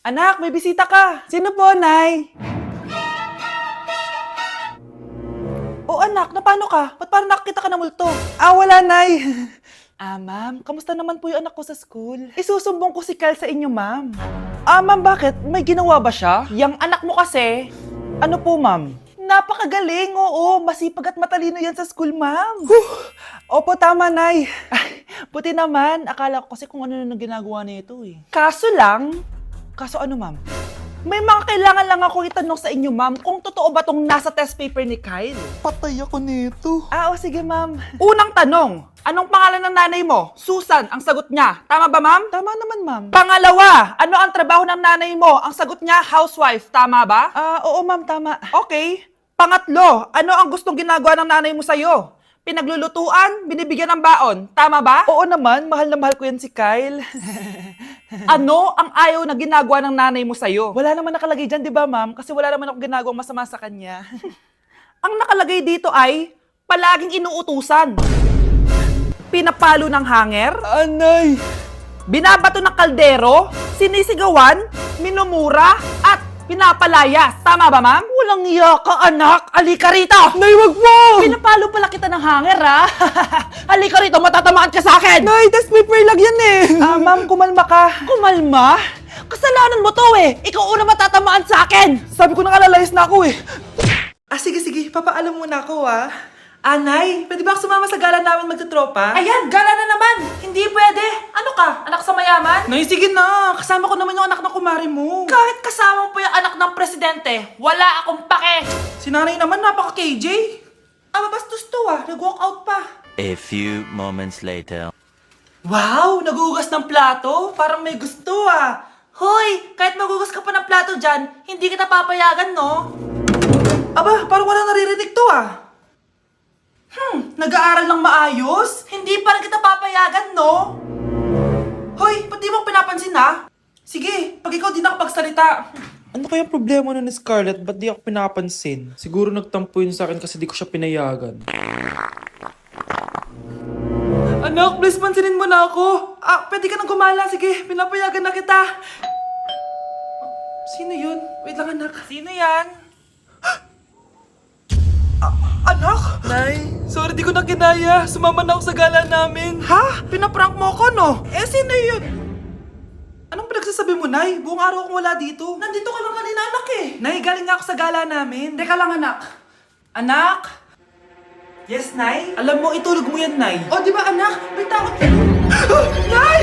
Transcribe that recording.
Anak, may bisita ka. Sino po, Nay? O anak, paano ka? Ba't parang nakakita ka ng multo? Wala, Nay. Ma'am, kamusta naman po yung anak ko sa school? Isusumbong ko si Kyle sa inyo, ma'am. Ma'am, bakit? May ginawa ba siya? Yang anak mo kasi. Ano po, ma'am? Napakagaling, oo. Masipag at matalino yan sa school, ma'am. Opo, tama, Nay. Ay, buti naman. Akala ko kasi kung ano nang ginagawa nito eh. Kaso ano, ma'am? May mga kailangan lang ako itanong sa inyo, ma'am, kung totoo ba tong nasa test paper ni Kyle. Patay ako nito. O sige, ma'am. Unang tanong, anong pangalan ng nanay mo? Susan, ang sagot niya. Tama ba, ma'am? Tama naman, ma'am. Pangalawa, ano ang trabaho ng nanay mo? Ang sagot niya, housewife. Tama ba? Oo, ma'am, tama. Okay. Pangatlo, ano ang gustong ginagawa ng nanay mo sa'yo? Pinaglulutuan, binibigyan ng baon. Tama ba? Oo naman, mahal na mahal ko yan si Kyle. Ano ang ayaw na ginagawa ng nanay mo sa'yo? Wala naman nakalagay dyan, di ba, ma'am? Kasi wala naman ako ginagawang masama sa kanya. Ang nakalagay dito ay palaging inuutusan. Pinapalo ng hanger, Anay! binabato ng kaldero, sinisigawan, minumura, at pinapalayas. Tama ba, ma'am? Walang iya ka, anak. Halika rito! Nay, wag mo! Pinapalo pala kita ng hanger, ha? Halika rito, matatamaan ka sa akin! Nay, test paper lang yan eh! Ma'am, kumalma ka. Kumalma? Kasalanan mo to eh! Ikaw una matatamaan sa akin! Sabi ko nakalayas na ako eh. Sige, papaalam muna ako Nay, pwede ba ako sumama sa gala namin magtutropa? Ayan, gala na naman! Hindi pwede! Ano ka? Anak sa mayaman? Nay, sige na! Kasama ko naman yung anak ng kumari mo. Kahit kasama mo pa yung anak ng presidente, wala akong pake! Si nanay naman, napaka-KJ. Mabastos to nag-walk out pa. A few moments later. Wow, nagugas ng plato. Parang may gusto Hoy! Kahit magugas ka pa ng plato dyan, hindi kita papayagan, no? Parang wala naririnig to Nag-aaral ng maayos? Hindi pa rin kita papayagan, no? Hoy, ba't di mo pinapansin Sige, pag ikaw di nakapagsalita. Ano kaya problema na ni Scarlett? Ba't di ako pinapansin? Siguro nagtampo yun sa akin kasi di ko siya pinayagan. Anak, please pansinin mo na ako. Pwede ka nang gumala. Sige, pinapayagan na kita. Sino yun? Wait lang, anak. Sino yan? Anak? Nay, sorry di ko na kinaya. Sumama na ako sa gala namin. Pinaprank mo ko, no? Sino yun? Anong pinagsasabi mo, Nay? Buong araw akong wala dito. Nandito ka lang kanina, anak eh. Nay, galing nga ako sa gala namin. Teka lang, anak. Anak? Yes, Nay? Alam mo, itulog mo yan, Nay. O, di ba, anak? May takot ka. Nay!